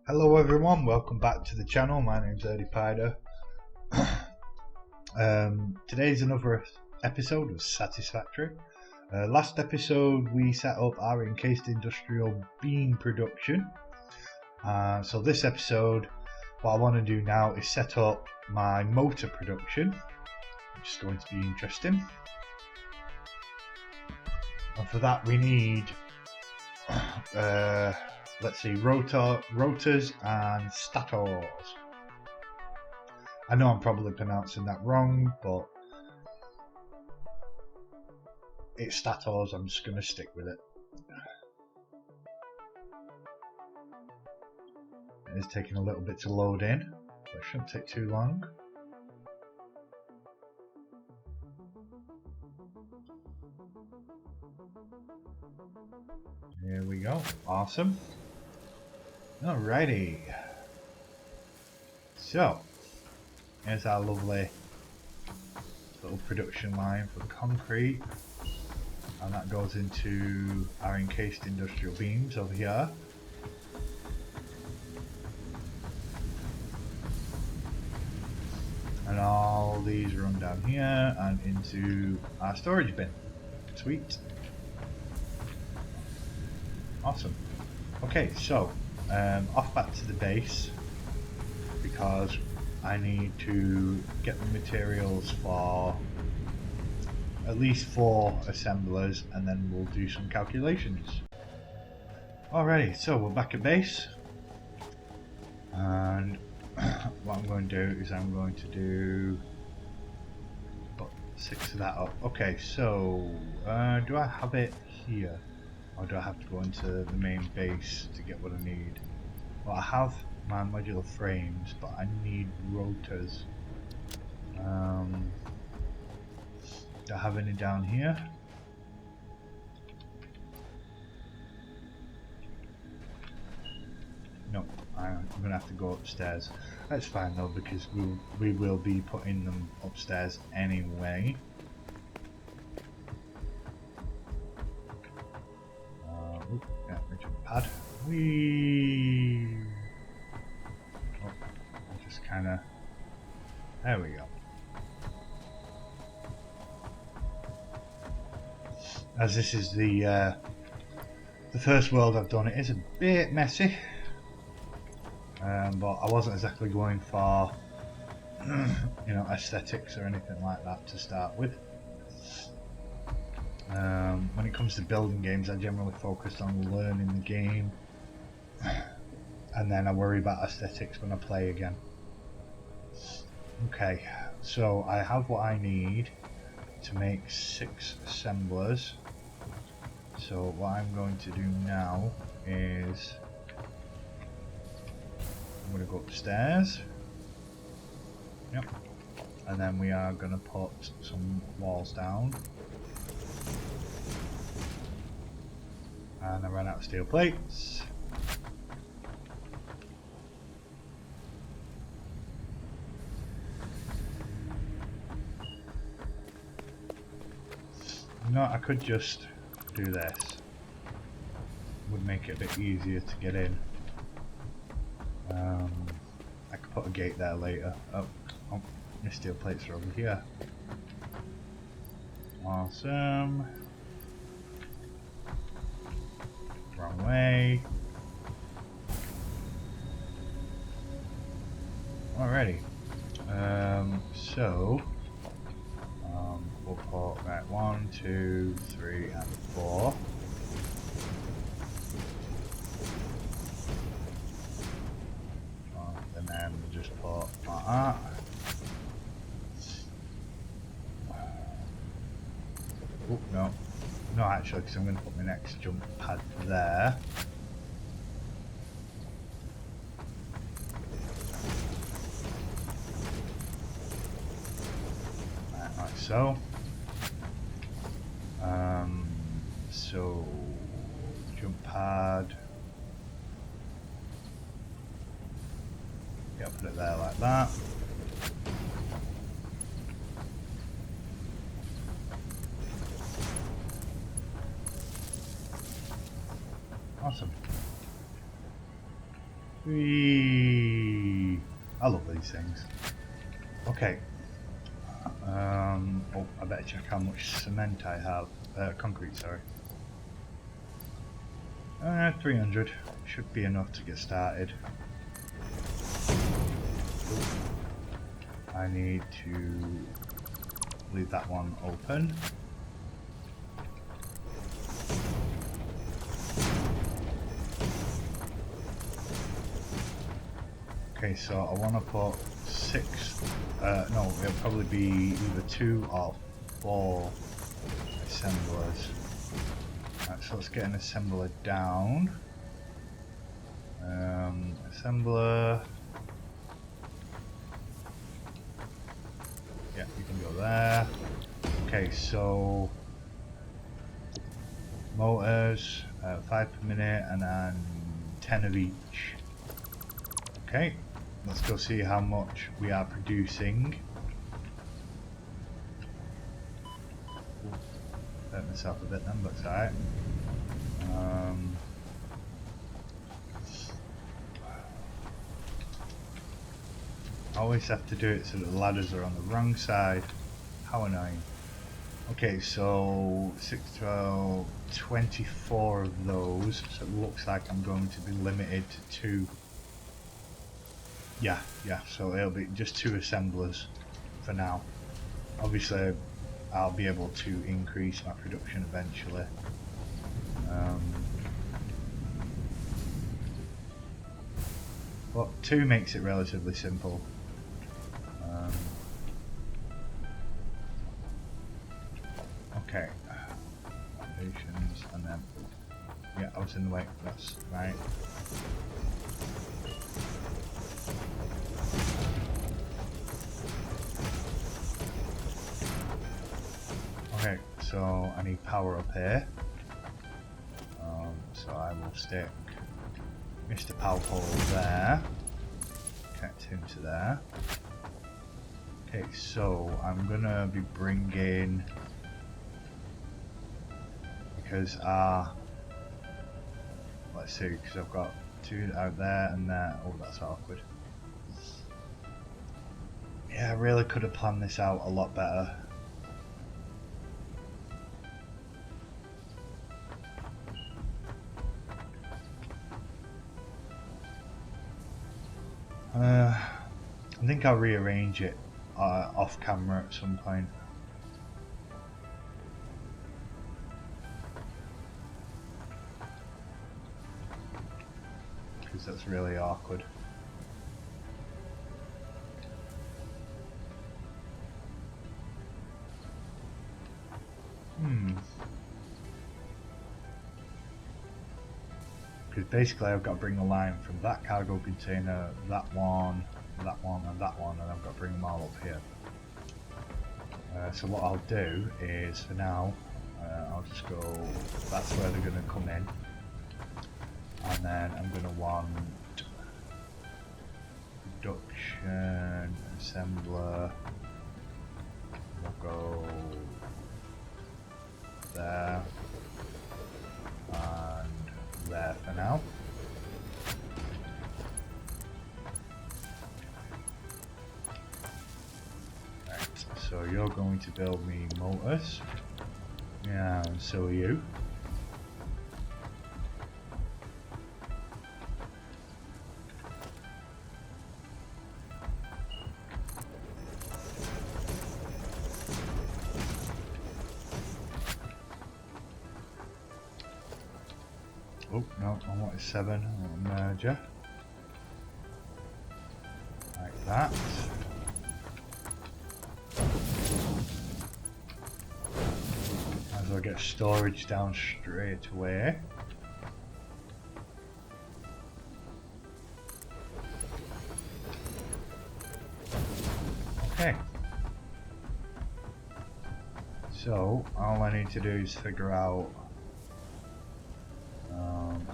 Hello everyone, welcome back to the channel. My name's Pider. Today's another episode of Satisfactory. Last episode we set up our encased industrial beam production. So this episode, what I want to do now is set up my motor production, which is going to be interesting. And for that we need let's see, rotors and statos. I know I'm probably pronouncing that wrong, but it's statos. I'm just going to stick with it. It's taking a little bit to load in, but it shouldn't take too long. Here we go. Awesome. Alrighty. So, here's our lovely little production line for concrete, and that goes into our encased industrial beams over here. And all these run down here and into our storage bin. Sweet. Awesome. Okay, so off back to the base, because I need to get the materials for at least 4 assemblers, and then we'll do some calculations. Alrighty, so we're back at base, and what I'm going to do is I'm going to do about 6 of that up. Okay, so do I have it here? Or do I have to go into the main base to get what I need? Well, I have my modular frames, but I need rotors. Do I have any down here? No, I'm going to have to go upstairs. That's fine though, because we will be putting them upstairs anyway. Yeah, jump pad. Whee! Oh, just kind of. There we go. As this is the first world I've done, it is a bit messy, but I wasn't exactly going for aesthetics or anything like that to start with. When it comes to building games, I generally focus on learning the game, and then I worry about aesthetics when I play again. Okay, so I have what I need to make 6 assemblers. So what I'm going to do now is I'm going to go upstairs. Yep. And then we are going to put some walls down. And I ran out of steel plates. No, I could just do this. Would make it a bit easier to get in. I could put a gate there later. Oh, my steel plates are over here. Awesome. Wrong way. Alrighty. So we'll put right 1, 2, 3, and 4. And then we'll just put like that. Oh no. No, actually, because I'm going to put my next jump pad there. Right, like so. So jump pad. Yeah, put it there like that. Awesome. Whee! I love these things. Okay. Oh, I better check how much cement I have. Concrete, sorry. 300. Should be enough to get started. I need to leave that one open. Okay, so I want to put 6, no, it'll probably be either 2 or 4 assemblers. Right, so let's get an assembler down. Assembler. Yeah, you can go there. Okay, so motors, 5 per minute, and then 10 of each. Okay, let's go see how much we are producing. Hurt myself a bit then, but it's alright. I always have to do it so the ladders are on the wrong side. How annoying. Okay, so 6, 12, 24 of those. So it looks like I'm going to be limited to 2. Yeah, so it'll be just 2 assemblers for now. Obviously, I'll be able to increase my production eventually. But 2 makes it relatively simple. Okay, foundations, and then, yeah, I was in the way, that's right. Okay, so I need power up here. So I will stick Mr. Power Pole there, connect him to there. Okay, so I'm gonna be bringing, because let's see, because I've got 2 out there and there. Oh, that's awkward. Yeah, I really could have planned this out a lot better. I think I'll rearrange it off camera at some point. Because that's really awkward. Because basically I've got to bring the line from that cargo container, that one, and that one, and I've got to bring them all up here. So what I'll do is, for now, I'll just go, that's where they're going to come in, and then I'm going to want production, assembler, we'll go there, and there for now. Right, so you're going to build me motors. Yeah, and so are you. Oh, no, I wanted 7. I want a merger. Like that. Might as well get storage down straight away. Okay. So, all I need to do is figure out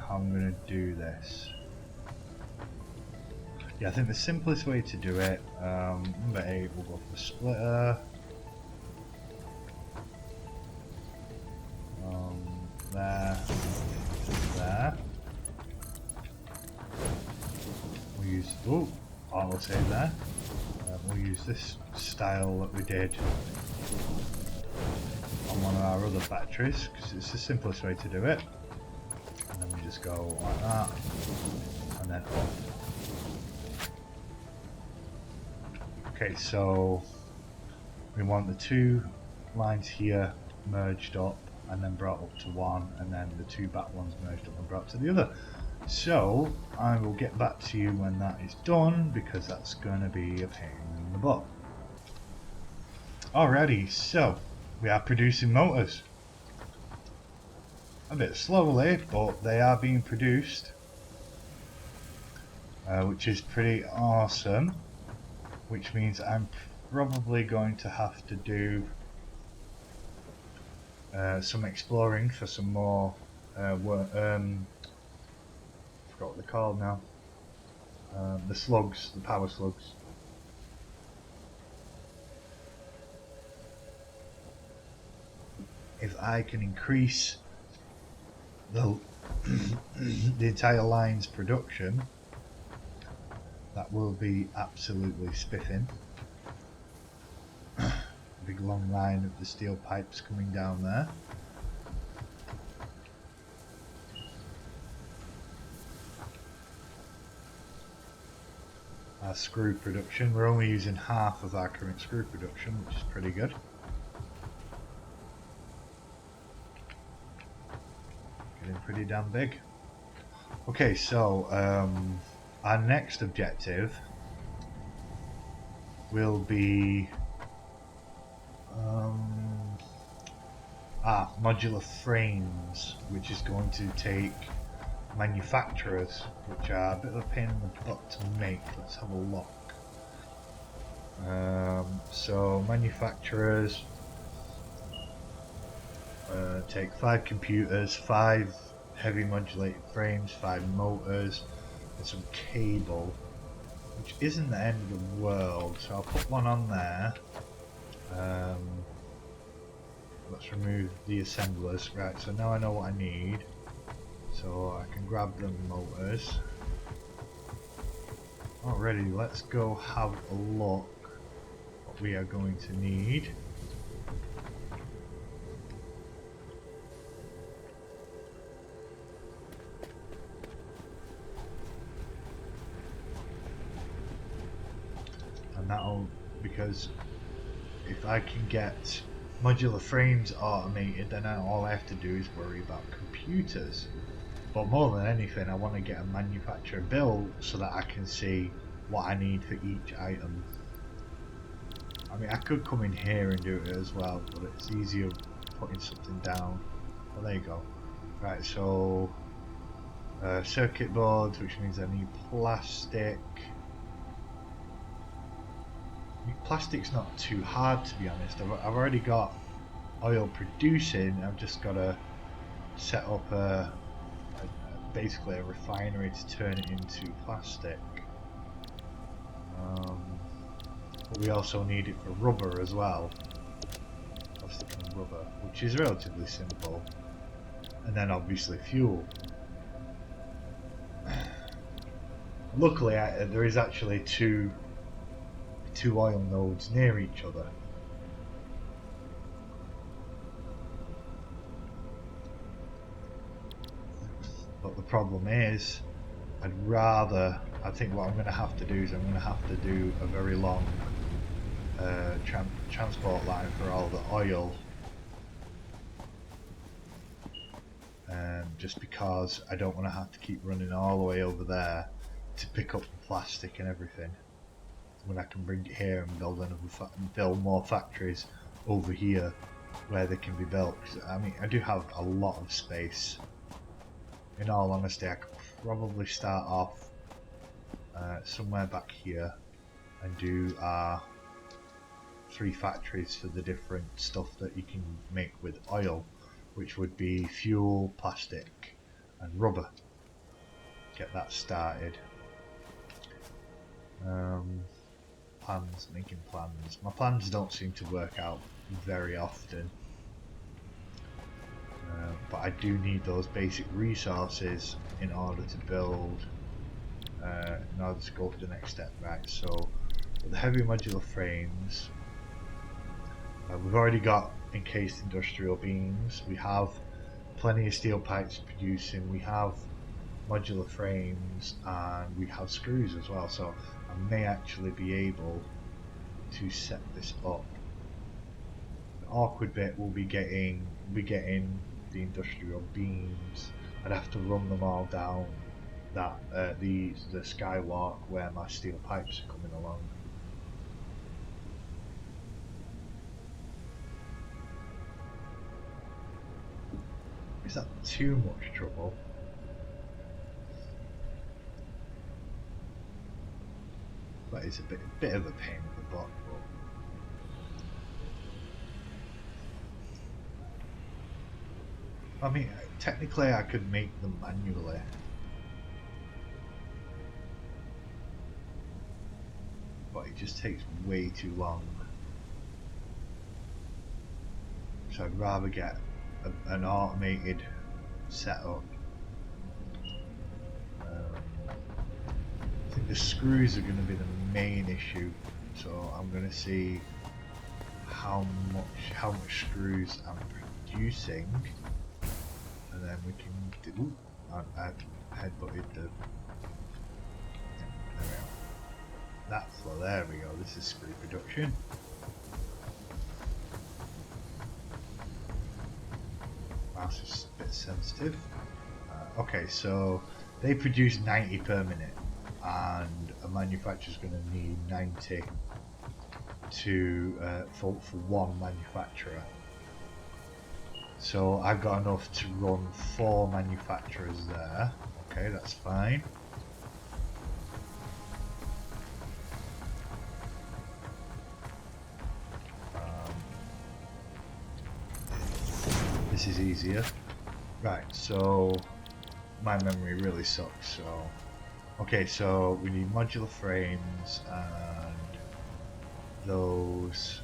how I'm going to do this. Yeah, I think the simplest way to do it, number 8, we'll go for the splitter. There, there. use, oh, autosave there. We'll use this style that we did on one of our other factories because it's the simplest way to do it. And then we just go like that, and then up. Okay, so we want the two lines here merged up and then brought up to one, and then the two back ones merged up and brought to the other. So I will get back to you when that is done, because that's going to be a pain in the butt. Alrighty, so we are producing motors. A bit slowly, but they are being produced, which is pretty awesome, which means I'm probably going to have to do some exploring for some more work. I forgot what they're called now. The slugs, the power slugs. If I can increase the the entire line's production, that will be absolutely spiffing. A big long line of the steel pipes coming down there. Our screw production, we're only using half of our current screw production, which is pretty good. Getting pretty damn big. Okay, so our next objective will be modular frames, which is going to take manufacturers, which are a bit of a pain in the butt to make. Let's have a look. So manufacturers take 5 computers, 5 heavy modulated frames, 5 motors, and some cable, which isn't the end of the world. So I'll put one on there. Let's remove the assemblers. Right, so now I know what I need. So I can grab the motors. Alrighty, let's go have a look what we are going to need. And that'll, because if I can get modular frames automated, then all I have to do is worry about computers. But more than anything, I want to get a manufacturer built so that I can see what I need for each item. I mean, I could come in here and do it as well, but it's easier putting something down. Well, there you go. Right, so circuit boards, which means I need plastic. I mean, plastic's not too hard, to be honest. I've already got oil producing. I've just got to set up basically a refinery to turn it into plastic. But we also need it for rubber as well. Plastic and rubber, which is relatively simple. And then obviously fuel. Luckily, there is actually two oil nodes near each other. But the problem is, I think what I'm going to have to do is I'm going to have to do a very long transport line for all the oil, just because I don't want to have to keep running all the way over there to pick up the plastic and everything, when I can bring it here and build more factories over here where they can be built. I mean, I do have a lot of space. In all honesty, I could probably start off somewhere back here and do 3 factories for the different stuff that you can make with oil, which would be fuel, plastic and rubber. Get that started. Plans, making plans. My plans don't seem to work out very often. But I do need those basic resources in order to build, in order I'll just go for the next step. Right, so with the heavy modular frames, we've already got encased industrial beams, we have plenty of steel pipes producing, we have modular frames, and we have screws as well, so I may actually be able to set this up. The awkward bit will be getting the industrial beams. I'd have to run them all down that the skywalk where my steel pipes are coming along. Is that too much trouble? That is a bit of a pain in the butt, but I mean, technically I could make them manually. But it just takes way too long. So I'd rather get an automated setup. I think the screws are going to be the main issue, so I'm going to see how much screws I'm producing, and then we can do. Ooh, I headbutted the. There we go. That's well. There we go. This is screw production. Mouse is a bit sensitive. Okay, so they produce 90 per minute, and a manufacturer's going to need 90 for one manufacturer. So I've got enough to run 4 manufacturers there. Okay, that's fine. This is easier. Right, so my memory really sucks. So, okay, so we need modular frames and those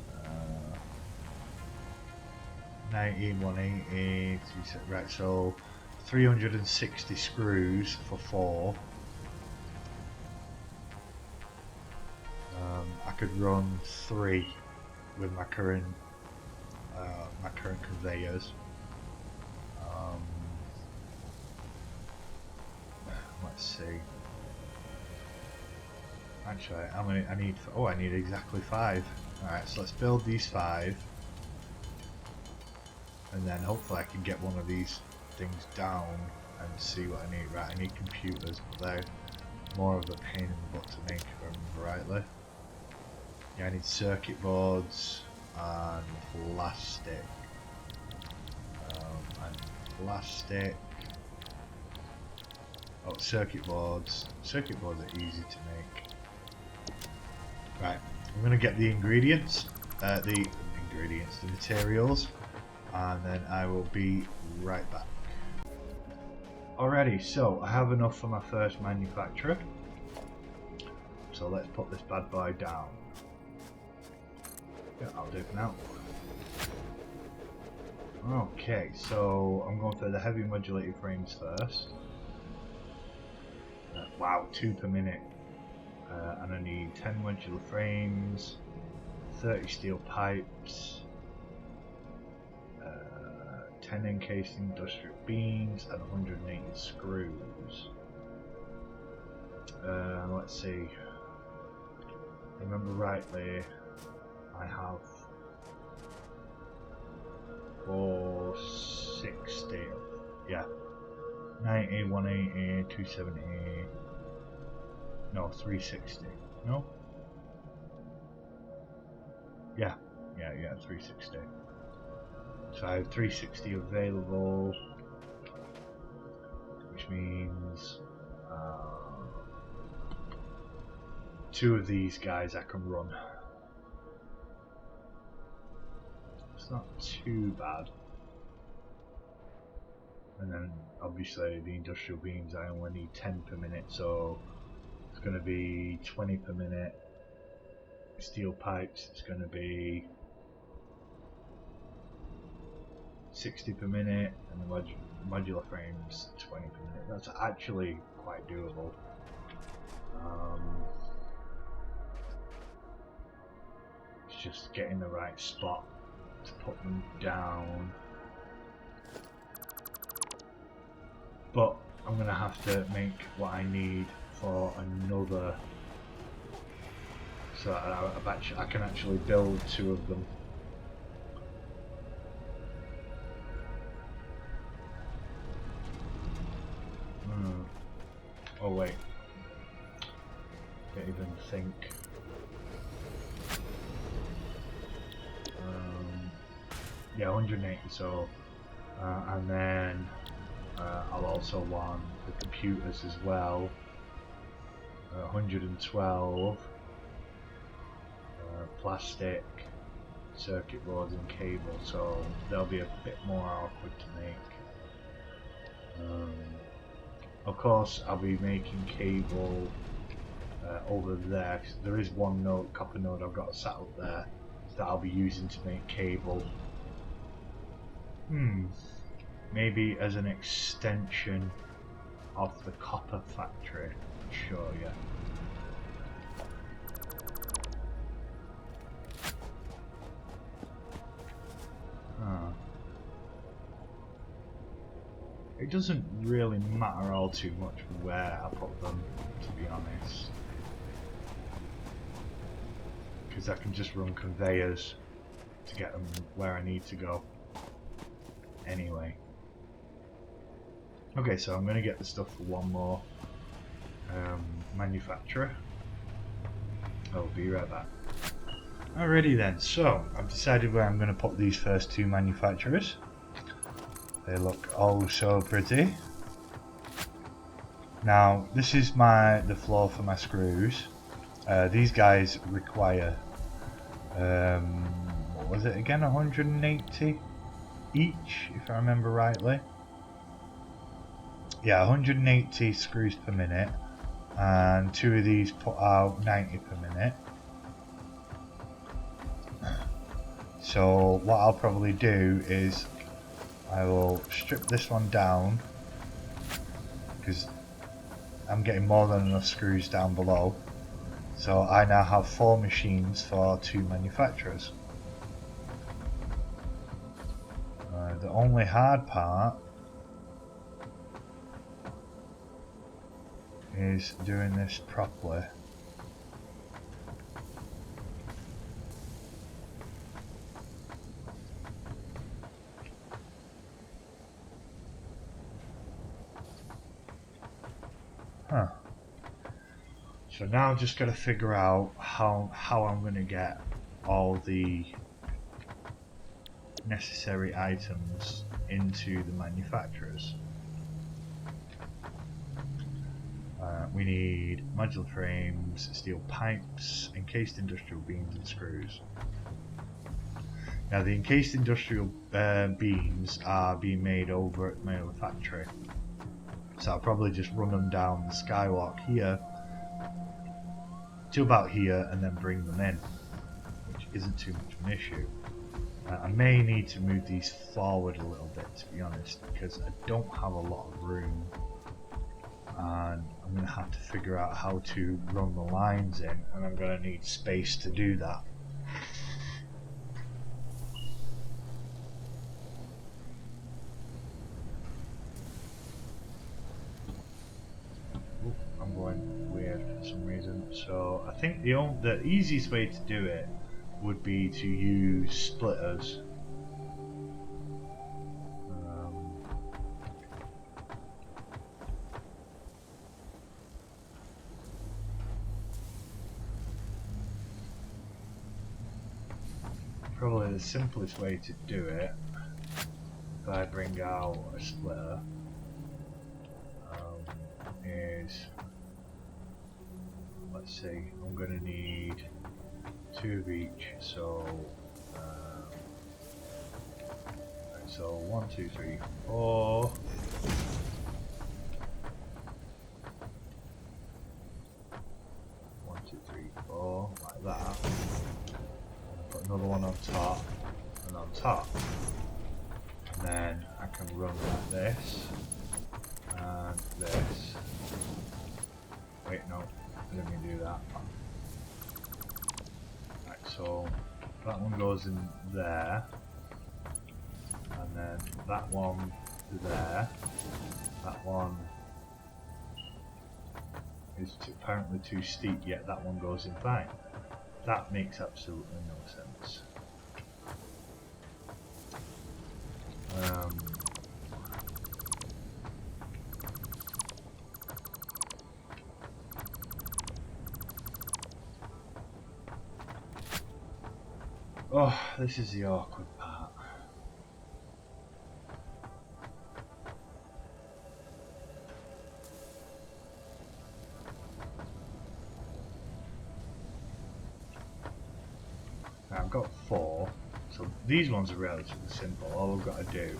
90, 180, right, so 360 screws for 4. I could run 3 with my current conveyors. Let's see. Actually, I need exactly 5. Alright, so let's build these 5. And then hopefully I can get one of these things down and see what I need. Right, I need computers, but they're more of a pain in the butt to make, if I remember rightly. Yeah, I need circuit boards and plastic. Oh, circuit boards. Circuit boards are easy to make. Right, I'm going to get the ingredients, the materials, and then I will be right back. Alrighty, so I have enough for my first manufacturer. So let's put this bad boy down. Yeah, I'll do it now. Okay, so I'm going for the heavy modulated frames first. Wow, 2 per minute. And I need 10 modular frames, 30 steel pipes, 10 encased industrial beams, and 180 screws. Let's see. If I remember rightly, I have 460. Yeah. 90, 180, 270. No, 360. No? Yeah, 360. So I have 360 available, which means 2 of these guys I can run. It's not too bad. And then obviously the industrial beams I only need 10 per minute, so it's going to be 20 per minute. Steel pipes, it's going to be 60 per minute, and the modular frames 20 per minute. That's actually quite doable. just getting the right spot to put them down. But I'm gonna have to make what I need for another, so that I can actually build 2 of them. Oh wait, can't even think. Yeah, 180. So, and then I'll also want the computers as well. 112 plastic, circuit boards and cable, so they'll be a bit more awkward to make. Of course, I'll be making cable over there, 'cause there is one node, copper node I've got sat up there that I'll be using to make cable. Maybe as an extension of the copper factory, I'll show you. It doesn't really matter all too much where I put them, to be honest, because I can just run conveyors to get them where I need to go anyway. Okay, so I'm going to get the stuff for one more manufacturer. I'll be right back. Alrighty then, so I've decided where I'm going to put these first 2 manufacturers. They look oh so pretty. Now this is the floor for my screws. These guys require what was it again, 180 each, if I remember rightly. Yeah, 180 screws per minute, and 2 of these put out 90 per minute. So what I'll probably do is I will strip this one down, because I'm getting more than enough screws down below. So I now have 4 machines for 2 manufacturers. The only hard part is doing this properly. So now I've just got to figure out how I'm going to get all the necessary items into the manufacturers. We need modular frames, steel pipes, encased industrial beams and screws. Now the encased industrial beams are being made over at Manufactor, so I'll probably just run them down the skywalk here to about here and then bring them in, which isn't too much of an issue. I may need to move these forward a little bit, to be honest, because I don't have a lot of room, and I'm going to have to figure out how to run the lines in, and I'm going to need space to do that. Ooh, I'm going weird for some reason, so I think the easiest way to do it would be to use splitters. Probably the simplest way to do it, if I bring out a splitter, is, let's see, I'm going to need 2 of each, so right, so 1, 2, 3, 4. 1, 2, 3, 4, like that. Put another one on top and on top, and then I can run like this and this. Wait, no, let me do that. Right, so that one goes in there, and then that one there. That one is apparently too steep, yet that one goes in fine. That makes absolutely no sense. Oh, this is the awkward part. Now I've got 4, so these ones are relatively simple. All I've got to do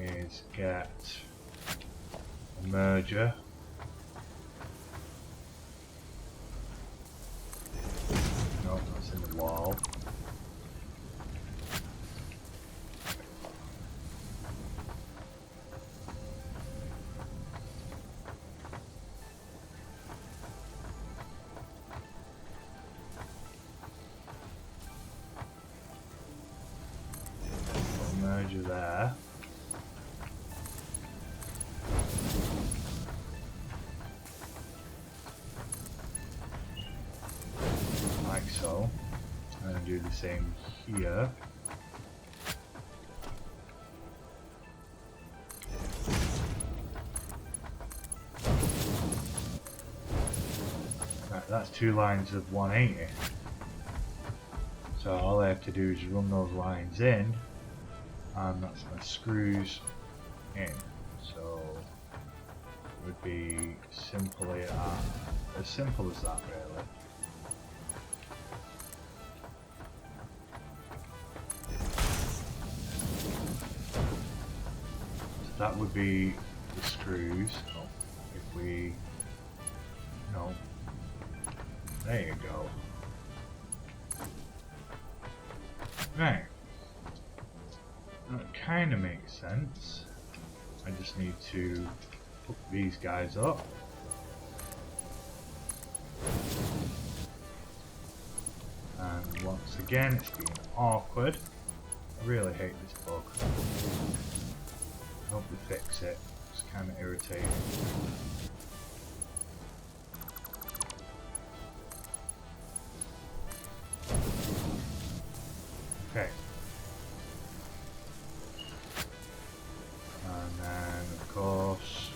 is get a merger. No, that's in the wall. Merger there. Like so. And do the same here. Right, that's 2 lines of 180. So all I have to do is run those lines in, and that's my screws in. So it would be simply as simple as that, really. So that would be the screws. Oh, if we no, there you go. Right. That kind of makes sense. I just need to hook these guys up. And once again, it's being awkward. I really hate this bug. I hope we fix it. It's kind of irritating. Okay. And then, of course,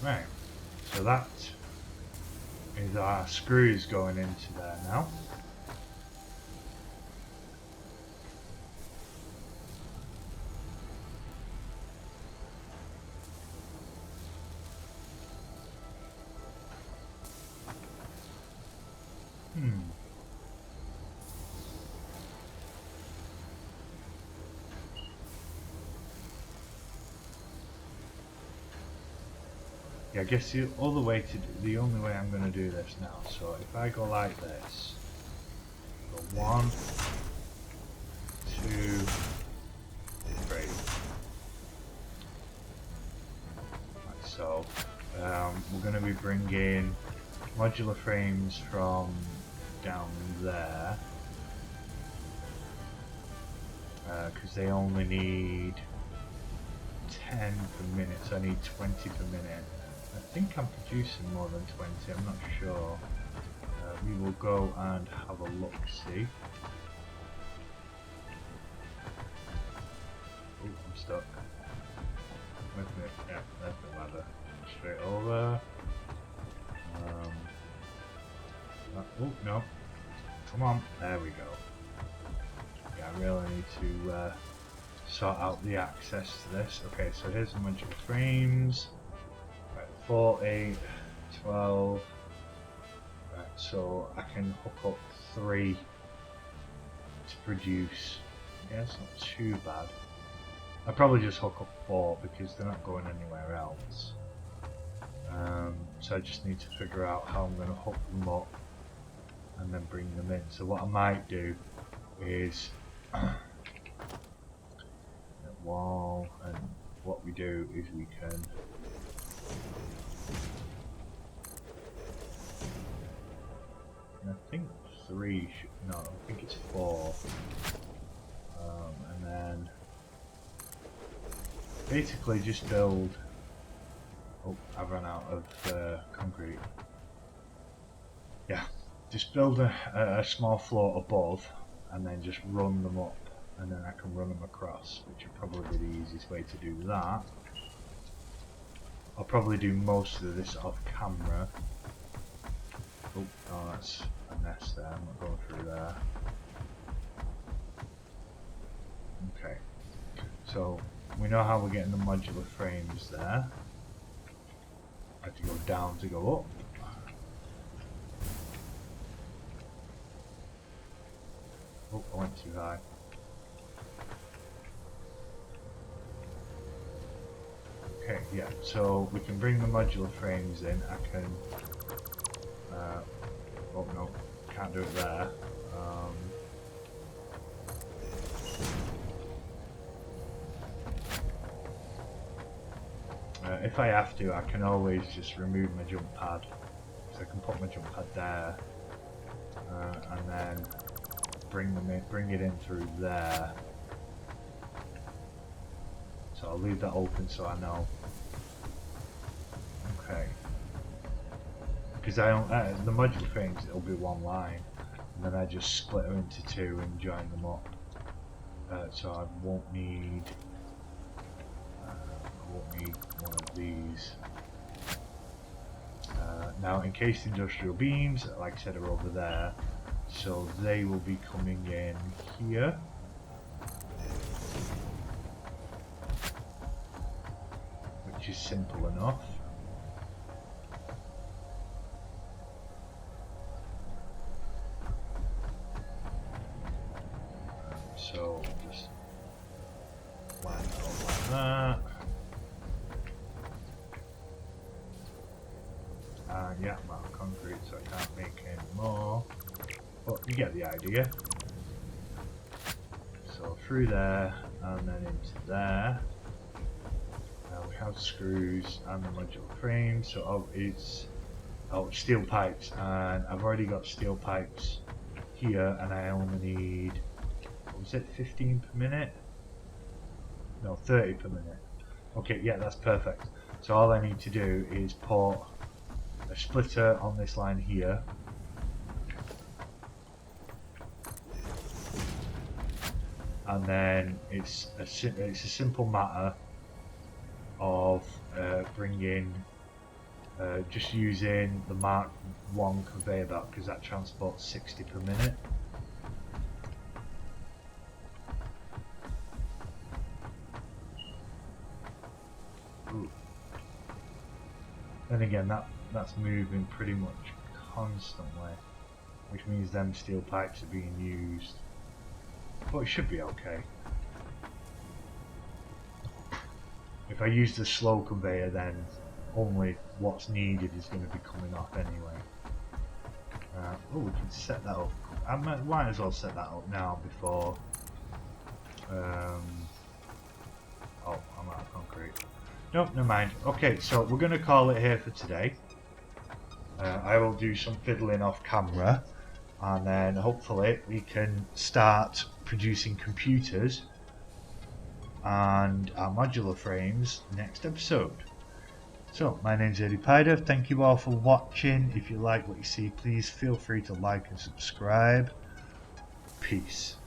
right, so that is our screws going into there now. Yeah, I guess the only way I'm going to do this now. So if I go like this, go 1, 2, 3. Like so. We're going to be bringing modular frames from down there, because they only need 10 per minute, so I need 20 per minute. I think I'm producing more than 20, I'm not sure. We will go and have a look-see. Oh, I'm stuck. Where's it? Yeah, there's the ladder. Straight over. Oh, no. Come on. There we go. Yeah, I really need to sort out the access to this. Okay, so here's the modular frames. Right, 4, 8, 12. Right, so I can hook up 3 to produce. Yeah, it's not too bad. I'll probably just hook up 4 because they're not going anywhere else. So I just need to figure out how I'm going to hook them up and then bring them in. So what I might do is wall, and what we do is we can I think 3 no, I think it's 4, and then basically just build. Oh, I've run out of concrete. Yeah, just build a small floor above and then just run them up, and then I can run them across, which would probably be the easiest way to do that. I'll probably do most of this off camera. Oh, no, that's a nest there, I'm not going through there. Okay, so we know how we're getting the modular frames there. I have to go down to go up. Oh, I went too high. Okay, yeah, so we can bring the modular frames in. I can... oh no, can't do it there. If I have to, I can always just remove my jump pad. So I can put my jump pad there, and then bring it in through there. So I'll leave that open so I know. Okay. Because I don't, the modular frames, it'll be one line, and then I just split them into 2 and join them up. So I won't need one of these. Now encased industrial beams, like I said, are over there, so they will be coming in here. Which is simple enough. So just line that up like that. Yeah, I'm out of concrete, so I can't make any more. But you get the idea. So through there, and then into there. Now we have screws and the modular frame, so it's steel pipes, and I've already got steel pipes here, and I only need, what was it, 15 per minute? No, 30 per minute. Okay, yeah, that's perfect. So all I need to do is put a splitter on this line here, and then it's a simple matter of bringing just using the Mark 1 conveyor belt, because that transports 60 per minute. Ooh. And again, that's moving pretty much constantly, which means them steel pipes are being used, but it should be okay. If I use the slow conveyor, then only what's needed is going to be coming off anyway. Oh, we can set that up. I might as well set that up now before. Oh, I'm out of concrete. Nope, never mind. Okay, so we're going to call it here for today. I will do some fiddling off camera, and then hopefully we can start producing computers and our modular frames next episode. So, my name's Eddie Pider. Thank you all for watching. If you like what you see, please feel free to like and subscribe. Peace.